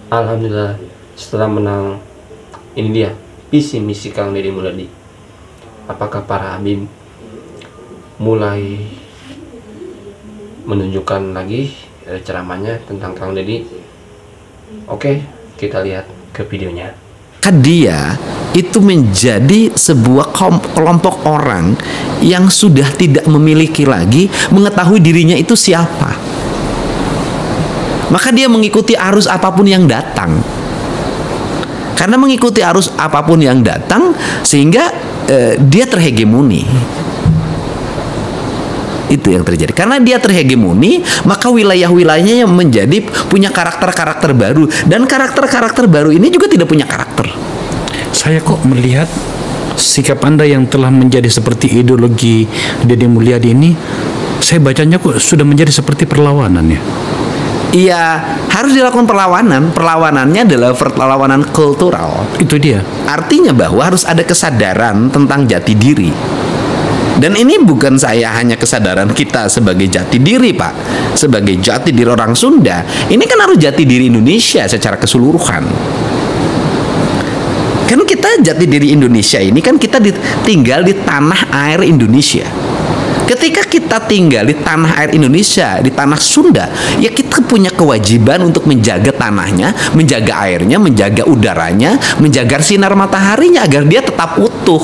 Alhamdulillah, setelah menang, ini dia visi misi Kang Deddy Mulyadi. Apakah para Habib mulai menunjukkan lagi ceramahnya tentang Kang Deddy? Oke, kita lihat ke videonya. Dia itu menjadi sebuah kelompok orang yang sudah tidak memiliki lagi mengetahui dirinya itu siapa. Maka dia mengikuti arus apapun yang datang. Karena mengikuti arus apapun yang datang, sehingga dia terhegemoni. Itu yang terjadi. Karena dia terhegemoni, maka wilayah-wilayahnya menjadi punya karakter-karakter baru. Dan karakter-karakter baru ini juga tidak punya karakter. Saya kok melihat sikap Anda yang telah menjadi seperti ideologi Deddy Mulyadi ini, saya bacanya kok sudah menjadi seperti perlawanan ya. Iya, harus dilakukan perlawanan. Perlawanannya adalah perlawanan kultural. Itu dia. Artinya bahwa harus ada kesadaran tentang jati diri. Dan ini bukan saya hanya kesadaran kita sebagai jati diri, Pak. Sebagai jati diri orang Sunda. Ini kan harus jati diri Indonesia secara keseluruhan. Kan kita jati diri Indonesia ini kan kita tinggal di tanah air Indonesia. Ketika kita tinggal di tanah air Indonesia, di tanah Sunda, ya kita punya kewajiban untuk menjaga tanahnya, menjaga airnya, menjaga udaranya, menjaga sinar mataharinya agar dia tetap utuh.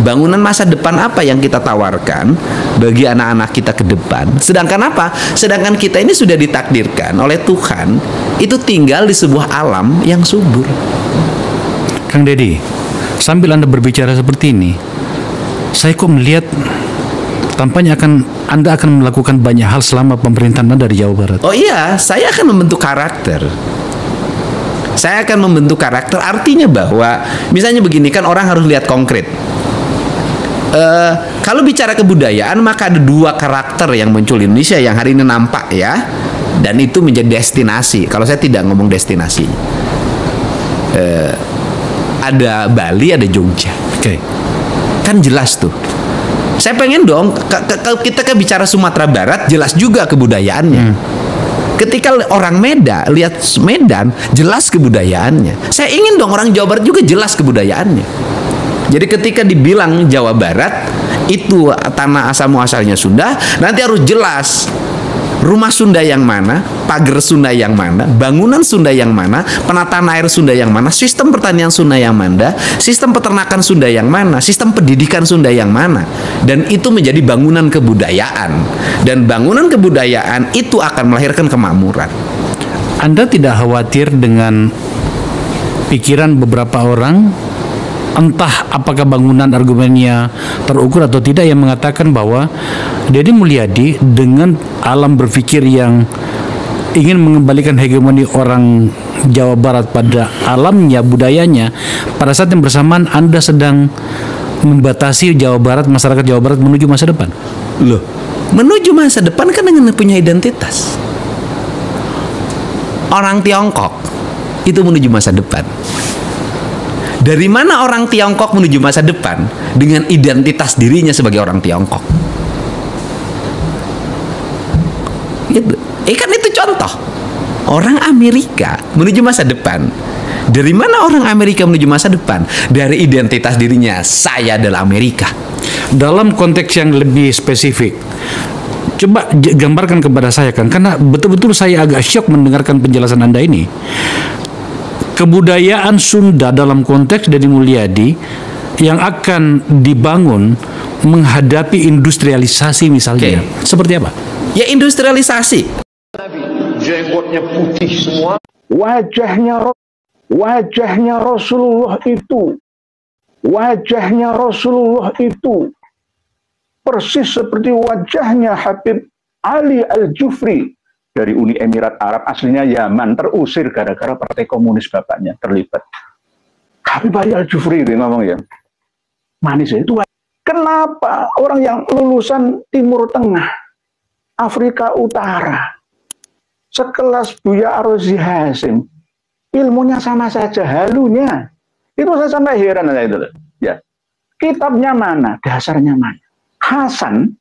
Bangunan masa depan apa yang kita tawarkan bagi anak-anak kita ke depan? Sedangkan apa? Sedangkan kita ini sudah ditakdirkan oleh Tuhan itu tinggal di sebuah alam yang subur. Kang Deddy, sambil Anda berbicara seperti ini, saya kok melihat tampaknya Anda akan melakukan banyak hal selama pemerintahan Anda di Jawa Barat. Oh iya, saya akan membentuk karakter. Saya akan membentuk karakter, artinya bahwa misalnya begini, kan orang harus lihat konkret. Kalau bicara kebudayaan, maka ada dua karakter yang muncul di Indonesia yang hari ini nampak ya, dan itu menjadi destinasi. Kalau saya tidak ngomong destinasi, ada Bali, ada Jogja. Oke. Kan jelas tuh. Saya pengen dong kita bicara Sumatera Barat, jelas juga kebudayaannya. Ketika orang Medan lihat Medan, jelas kebudayaannya. Saya ingin dong orang Jawa Barat juga jelas kebudayaannya. Jadi ketika dibilang Jawa Barat itu tanah asal muasalnya Sunda, nanti harus jelas rumah Sunda yang mana, pagar Sunda yang mana, bangunan Sunda yang mana, penataan air Sunda yang mana, sistem pertanian Sunda yang mana, sistem peternakan Sunda yang mana, sistem pendidikan Sunda yang mana. Dan itu menjadi bangunan kebudayaan. Dan bangunan kebudayaan itu akan melahirkan kemakmuran. Anda tidak khawatir dengan pikiran beberapa orang, entah apakah bangunan argumennya terukur atau tidak, yang mengatakan bahwa Deddy Mulyadi dengan alam berpikir yang ingin mengembalikan hegemoni orang Jawa Barat pada alamnya, budayanya, pada saat yang bersamaan Anda sedang membatasi Jawa Barat, masyarakat Jawa Barat menuju masa depan. Loh, menuju masa depan kan dengan punya identitas. Orang Tiongkok itu menuju masa depan. Dari mana orang Tiongkok menuju masa depan? Dengan identitas dirinya sebagai orang Tiongkok. Gitu. Kan itu contoh. Orang Amerika menuju masa depan. Dari mana orang Amerika menuju masa depan? Dari identitas dirinya, saya adalah Amerika. Dalam konteks yang lebih spesifik, coba gambarkan kepada saya, kan, karena betul-betul saya agak syok mendengarkan penjelasan Anda ini. Kebudayaan Sunda dalam konteks Deddy Mulyadi yang akan dibangun menghadapi industrialisasi misalnya. Seperti apa? Ya industrialisasi. Jenggotnya putih semua. Wajahnya Rasulullah itu persis seperti wajahnya Habib Ali Al-Jufri dari Uni Emirat Arab, aslinya Yaman, terusir gara-gara partai komunis bapaknya terlibat. Habib Ali Al-Jufri itu ngomong ya, manis itu. Kenapa orang yang lulusan Timur Tengah, Afrika Utara, sekelas Buya Arrozi Hasim, ilmunya sama saja, halunya. Itu saya sampai heran aja itu. Ya. Kitabnya mana, dasarnya mana. Hasan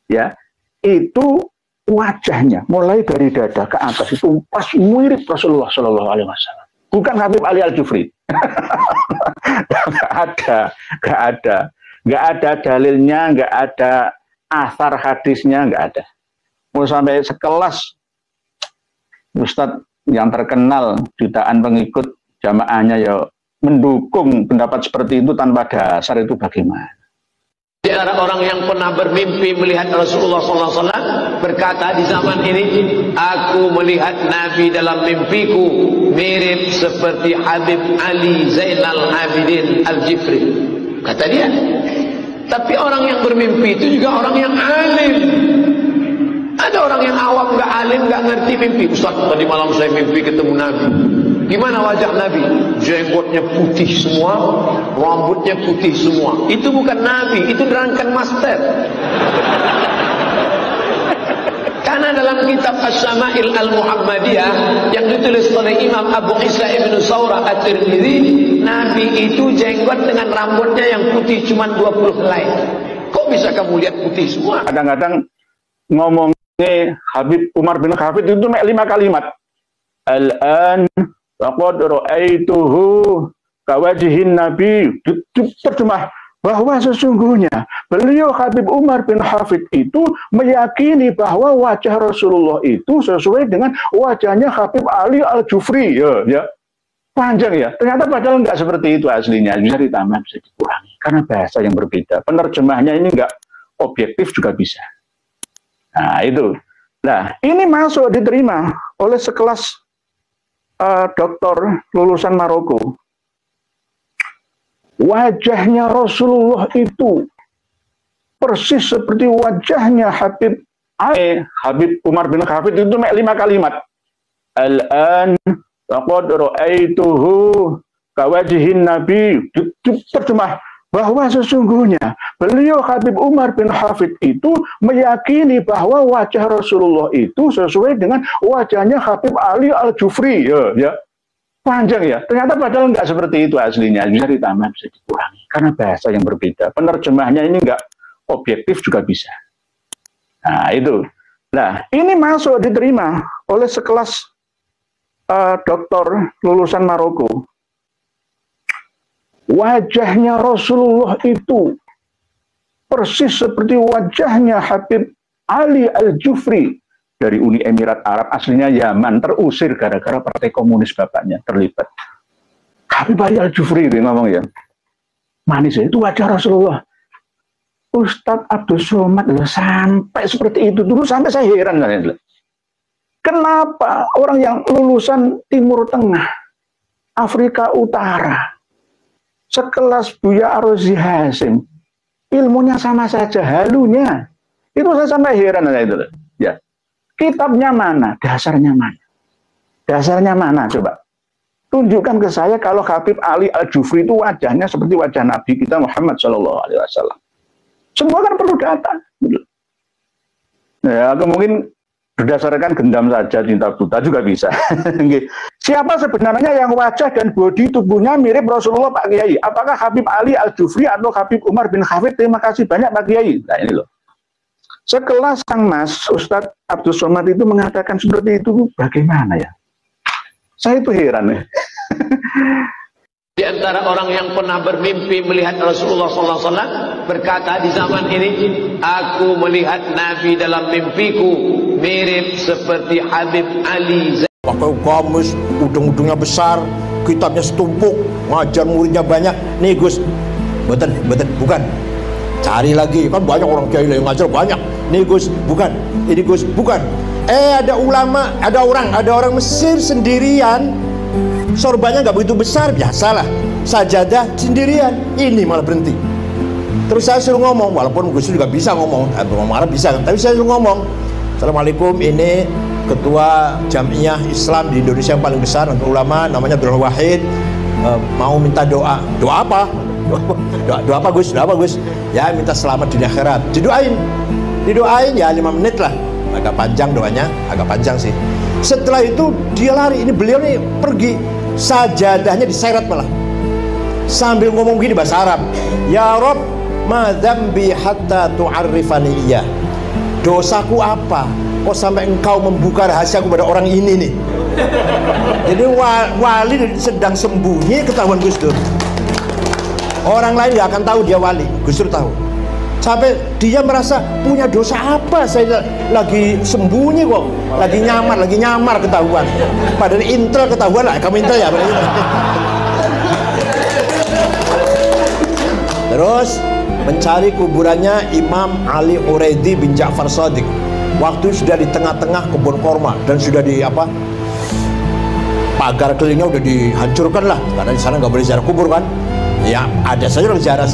ya, itu wajahnya mulai dari dada ke atas itu pas mirip Rasulullah Shallallahu Alaihi Wasallam. Bukan Habib Ali Al-Jufri. Nggak ada dalilnya, nggak ada asar hadisnya, nggak ada. Mau sampai sekelas Ustadz yang terkenal jutaan pengikut jamaahnya ya mendukung pendapat seperti itu tanpa dasar, itu bagaimana? Di antara orang yang pernah bermimpi melihat Rasulullah SAW berkata di zaman ini, aku melihat Nabi dalam mimpiku mirip seperti Habib Ali Zainal Abidin Al-Jufri, kata dia. Tapi orang yang bermimpi itu juga orang yang alim. Ada orang yang awam, nggak alim, nggak ngerti mimpi. Ustaz, tadi malam saya mimpi ketemu Nabi. Gimana wajah Nabi? Jenggotnya putih semua, rambutnya putih semua. Itu bukan Nabi, itu Drunken Master. Karena dalam kitab As-Sama'il Al-Muhammadiyah yang ditulis oleh Imam Abu Isa Ibn Sawrah At-Tirmidzi, Nabi itu jenggot dengan rambutnya yang putih cuma 20 helai. Kok bisa kamu lihat putih semua? Kadang-kadang ngomongnya Habib Umar bin Hafid itu 5 kalimat. Al-an laqad ra'aituhu kawajhin Nabi. Terjemah bahwa sesungguhnya beliau Habib Umar bin Hafid itu meyakini bahwa wajah Rasulullah itu sesuai dengan wajahnya Habib Ali Al-Jufri. Ya. Panjang ya. Ternyata padahal nggak seperti itu aslinya. Bisa ditambah, bisa dikurangi. Karena bahasa yang berbeda. Penerjemahnya ini nggak objektif juga bisa. Nah itu. Nah ini masuk diterima oleh sekelas doktor lulusan Maroko. Wajahnya Rasulullah itu persis seperti wajahnya Habib Umar bin Hafid itu 5 kalimat. Al-an laqad ra'aituhu kawajhin Nabi. Terjemah bahwa sesungguhnya beliau Habib Umar bin Hafid itu meyakini bahwa wajah Rasulullah itu sesuai dengan wajahnya Habib Ali Al-Jufri. Ya. Panjang ya. Ternyata padahal nggak seperti itu aslinya. Bisa ditambah, bisa dikurangi. Karena bahasa yang berbeda. Penerjemahnya ini nggak objektif juga bisa. Nah itu. Nah ini masuk diterima oleh sekelas doktor lulusan Maroko. Wajahnya Rasulullah itu persis seperti wajahnya Habib Ali Al-Jufri dari Uni Emirat Arab, aslinya Yaman, terusir gara-gara partai komunis bapaknya terlibat. Habib Ali Al-Jufri itu ngomong ya, manis ya, itu wajah Rasulullah. Ustadz Abdul Somad sampai seperti itu dulu, sampai saya heran. Kenapa orang yang lulusan Timur Tengah, Afrika Utara, sekelas Buya Arrozi Hasim, ilmunya sama saja, halunya. Itu saya sampai heran. Ya. Kitabnya mana? Dasarnya mana? Dasarnya mana? Coba. Tunjukkan ke saya kalau Habib Ali Al-Jufri itu wajahnya seperti wajah Nabi kita Muhammad SAW. Semua kan perlu data. Ya, mungkin berdasarkan gendam saja, cinta buta juga bisa. Siapa sebenarnya yang wajah dan bodi tubuhnya mirip Rasulullah Pak Kiai? Apakah Habib Ali Al-Jufri atau Habib Umar bin Hafid? Terima kasih banyak Pak Kiai. Nah ini loh. Sekelas Kang Mas, Ustadz Abdul Somad itu mengatakan seperti itu, bagaimana ya? Saya itu heran ya. Di antara orang yang pernah bermimpi melihat Rasulullah SAW berkata di zaman ini, aku melihat Nabi dalam mimpiku mirip seperti Habib Ali. Pakai gamis, udung-udungnya besar, kitabnya setumpuk, ngajar muridnya banyak. Nih Gus, betul, bukan. Cari lagi, kan banyak orang kiai yang ngajar banyak. Nih Gus, bukan. Ini Gus, bukan. Ada ulama, ada orang Mesir sendirian. Sorbannya nggak begitu besar, biasalah. Sajadah sendirian, ini malah berhenti. Terus saya suruh ngomong, walaupun Gus juga bisa ngomong, marah bisa, tapi saya suruh ngomong. Assalamualaikum, ini ketua Jamiah Islam di Indonesia yang paling besar untuk ulama, namanya Abdul Wahid, mau minta doa. Doa apa? Doa apa Gus? Doa apa Gus? Ya minta selamat di akhirat. Didoain ya 5 menit lah. Agak panjang doanya, agak panjang sih. Setelah itu dia lari. Ini beliau nih pergi, sajadahnya diseret malah. Sambil ngomong gini bahasa Arab. Ya Rob, ma dzambi hatta tu'arrifani iya. dosaku apa? Kok sampai engkau membuka rahasiaku pada orang ini nih? Jadi wali sedang sembunyi ketahuan Gus Dur. Orang lain nggak akan tahu dia wali, Gus Dur tahu. Sampai dia merasa punya dosa apa? Saya lagi sembunyi kok, lagi nyamar ketahuan. Padahal intel ketahuan lah, kamu intel ya. Terus mencari kuburannya Imam Ali Uraidi bin Ja'far Shadiq. Waktu sudah di tengah-tengah kebun korma dan sudah di apa? Pagar kelilingnya udah dihancurkan lah, karena di sana nggak boleh ziarah kubur kan? Ya ada saja orang ziarah.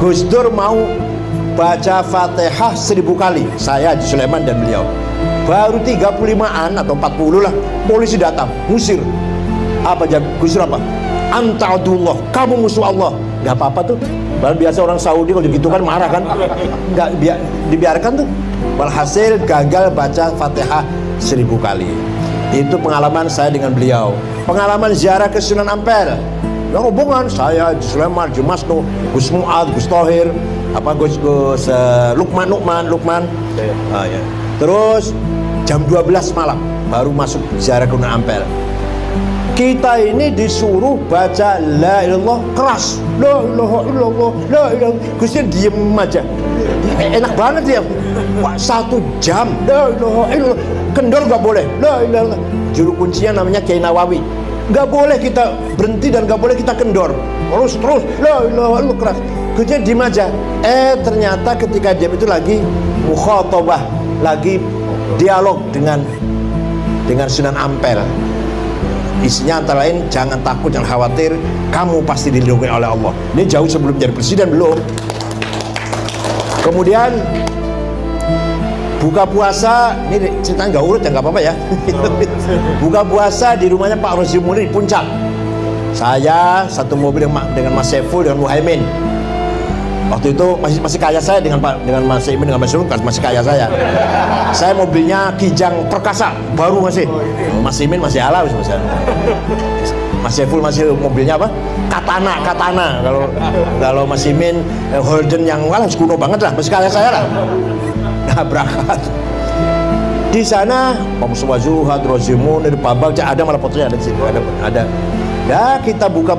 Gus Dur mau baca Fatihah 1000 kali, saya Haji Sulaiman dan beliau. Baru 35-an atau 40 lah, polisi datang, ngusir. Apa jawab Gus Dur apa? Anta adullah, kamu musuh Allah. Gak apa-apa tuh. Padahal biasa orang Saudi kalau gitu kan marah kan. Gak dibiarkan tuh. Walhasil gagal baca Fatihah 1000 kali. Itu pengalaman saya dengan beliau. Pengalaman ziarah ke Sunan Ampel. Ya hubungan saya Haji Sulaiman, Jumasno, Gus Mu'ad, Gus Tohir, Gus Lukman. Ya. Terus jam 12 malam baru masuk ziarah ke Sunan Ampel. Kita ini disuruh baca la ilallah keras, la ilaha illallah, la ilaha. Gusnya diem aja, enak banget ya. Wah, 1 jam la ilaha illallah, kendor nggak boleh, la ilaha. Juru kuncinya namanya Kiai Nawawi. Nggak boleh kita berhenti dan nggak boleh kita kendor, terus la ilaha illallah keras. Gusnya diem aja. Ternyata ketika diam itu lagi mukhatabah, lagi dialog dengan Sunan Ampel. Isinya antara lain, jangan takut, jangan khawatir, kamu pasti dilindungi oleh Allah. Ini jauh sebelum jadi presiden belum. Kemudian buka puasa, ini ceritanya nggak urut ya, nggak apa-apa ya. Buka puasa di rumahnya Pak Rozi Munir di Puncak. Saya satu mobil dengan Mas Saiful, dengan Muhaimin. Waktu itu masih kaya saya dengan Mas Imin, dengan Mas Rum, masih kaya saya. Saya mobilnya Kijang Perkasa, baru masih. Mas Imin masih ala, Mas Saiful masih mobilnya apa? Katana. Kalau Mas Imin Holden yang kuno banget lah, masih kaya saya lah. Nah, berangkat. Di sana Pak Mustafa Zuhad, Rozimun, dari Babak, ada malah fotonya ada di situ, ada. Ya kita buka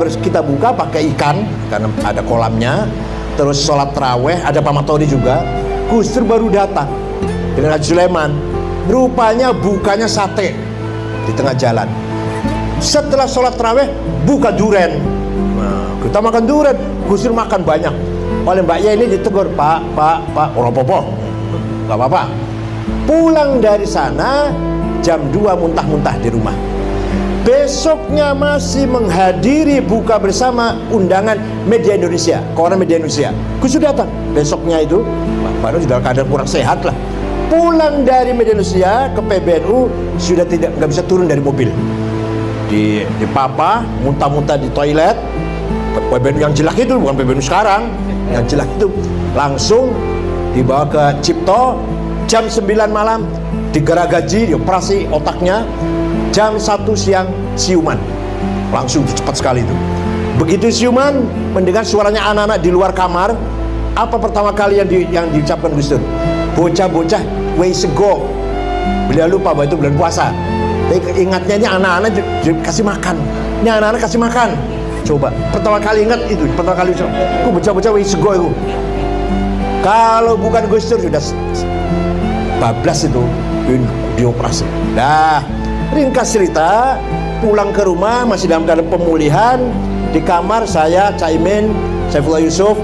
pakai ikan karena ada kolamnya. Terus sholat terawih, ada Pak Matoni juga. Gus Dur baru datang dengan Haji Sulaiman. Rupanya bukanya sate di tengah jalan. Setelah sholat terawih, buka duren. Nah, kita makan duren. Gus Dur makan banyak. Oleh Mbak Ye ini ditegur, Pak, orang popo, gak apa-apa. Pulang dari sana jam 2 muntah-muntah di rumah. Besoknya masih menghadiri buka bersama undangan media Indonesia, koran media Indonesia. Gus Dur datang. Besoknya itu, baru dalam keadaan kurang sehat lah. Pulang dari media Indonesia ke PBNU sudah nggak bisa turun dari mobil. Di papa, muntah-muntah di toilet. PBNU yang jelek itu bukan PBNU sekarang, yang jelek itu langsung dibawa ke Cipto. Jam 9 malam digeragaji, dioperasi otaknya. Jam 1 siang siuman, langsung cepat sekali itu. Begitu siuman, mendengar suaranya anak-anak di luar kamar. Apa pertama kali yang diucapkan Gus Dur? Bocah-bocah way sego. Beliau lupa bahwa itu bulan puasa. Tapi ingatnya ini anak-anak kasih makan. Ini anak-anak kasih makan. Coba pertama kali ingat itu, pertama kali itu. Bocah-bocah way sego itu. Kalau bukan Gus Dur sudah bablas itu dioperasi. Dah. Ringkas cerita, pulang ke rumah masih dalam keadaan pemulihan. Di kamar saya, Caimin, Saifullah Yusuf,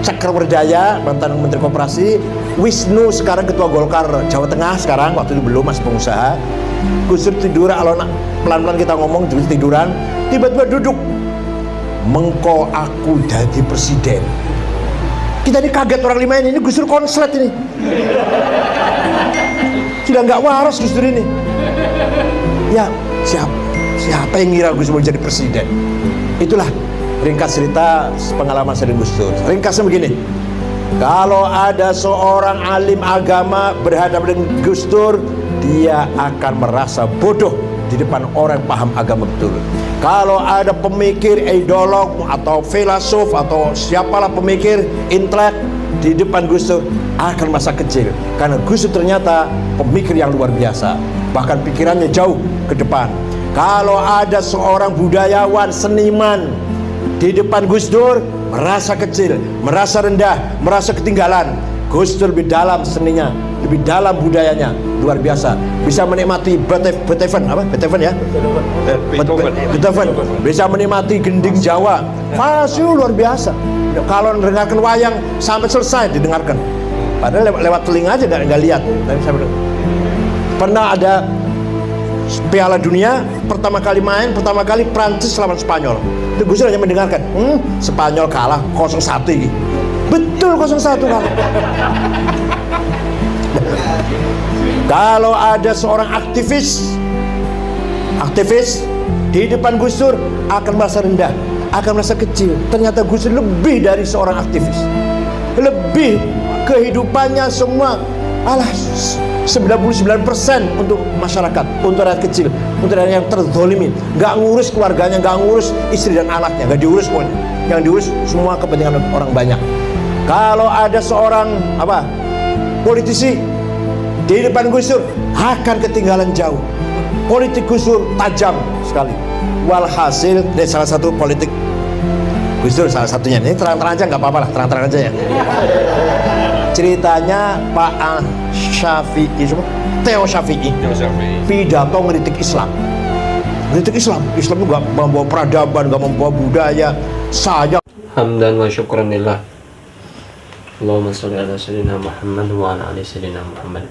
Cakrawarjaya, mantan Menteri Koperasi, Wisnu sekarang Ketua Golkar Jawa Tengah sekarang, waktu itu belum, masih pengusaha. Gus Dur tidur, kalau pelan-pelan kita ngomong tiduran, tiba-tiba duduk. Mengko aku jadi presiden. Kita ini kaget orang lima ini Gus Dur konslet ini. Sudah nggak waras Gus Dur ini. Ya siapa yang ngira Gus Dur jadi presiden? Itulah ringkas cerita pengalaman saya dengan Gus Dur. Ringkasnya begini, kalau ada seorang alim agama berhadapan dengan Gus Dur, dia akan merasa bodoh di depan orang yang paham agama betul. Kalau ada pemikir, ideolog atau filosof atau siapalah pemikir intelek, di depan Gus Dur akan masa kecil, karena Gus Dur ternyata pemikir yang luar biasa, bahkan pikirannya jauh ke depan. Kalau ada seorang budayawan, seniman di depan Gus Dur merasa kecil, merasa rendah, merasa ketinggalan, Gus Dur lebih dalam seninya, lebih dalam budayanya, luar biasa. Bisa menikmati Beethoven, bisa menikmati gending Jawa, masih luar biasa. Kalau mendengarkan wayang sampai selesai didengarkan, padahal lewat telinga aja nggak lihat. Pernah ada Piala Dunia, pertama kali main, pertama kali Prancis lawan Spanyol, itu Gus Dur hanya mendengarkan, Spanyol kalah 0-1. Betul 0-1 kalah. Kalau ada seorang aktivis di depan Gus Dur akan merasa rendah, akan merasa kecil. Ternyata Gus Dur lebih dari seorang aktivis, lebih kehidupannya semua 99% untuk masyarakat, untuk rakyat kecil, untuk rakyat yang terzolimi. Nggak ngurus keluarganya, nggak ngurus istri dan anaknya, nggak diurus pokoknya. Yang diurus semua kepentingan orang banyak. Kalau ada seorang politisi di depan Gus Dur akan ketinggalan jauh. Politik Gus Dur tajam sekali. Walhasil dari salah satu politik Gus Dur, salah satunya ini terang-terang aja, nggak apa-apa lah, terang-terang aja ya. Ceritanya Pak Syafi'i, Theo Syafi'i, pidato ngeritik Islam. Ngeritik Islam itu nggak membawa peradaban, nggak membawa budaya. Saya Hamdan wa syukranillah. Allahumma sholli ala sayyidina Muhammad wa ala ali sayyidina Muhammad.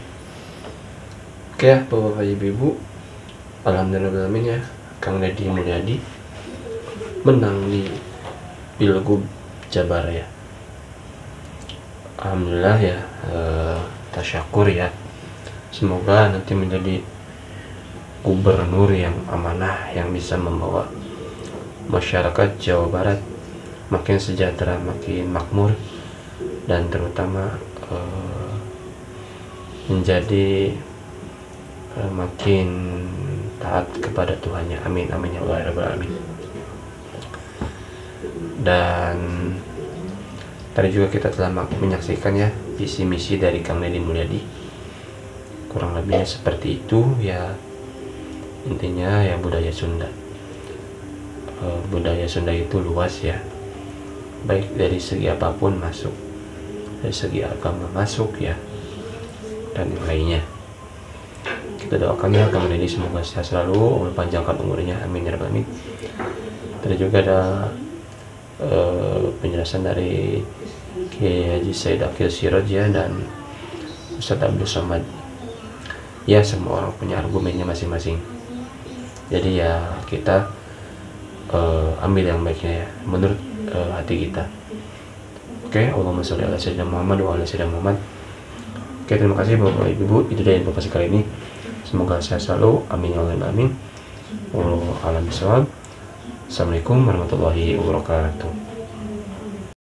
Oke ya, Bapak Ibu, alhamdulillah ya, Kang Deddy Mulyadi menang di Pilgub Jabar ya. Alhamdulillah ya, tasyakur ya. Semoga nanti menjadi gubernur yang amanah, yang bisa membawa masyarakat Jawa Barat makin sejahtera, makin makmur, dan terutama menjadi makin taat kepada Tuhannya. Amin amin ya Allah rabbal alamin. Dan tadi juga kita telah menyaksikan ya visi misi dari Kang Deddy Mulyadi, kurang lebihnya seperti itu ya. Intinya ya budaya Sunda, budaya Sunda itu luas ya, baik dari segi apapun masuk, dari segi agama masuk ya, dan yang lainnya. Kita doakan ya Kang Deddy semoga sehat selalu, Allah panjangkan umurnya, amin ya rabbal alamin. Tadi juga ada penjelasan dari Kiai Haji Said Akil Siraj ya, dan Ustadz Abdul Somad ya. Semua orang punya argumennya masing-masing, jadi ya kita ambil yang baiknya ya menurut hati kita. Oke, Allahumma sholli ala sayyidina Muhammad wa ala sayyidina Muhammad. Oke, terima kasih Bapak Ibu, itu dari informasi kali ini. Semoga sehat selalu, amin ya Allah amin. Wallahu a'lam bishawab. Assalamualaikum warahmatullahi wabarakatuh.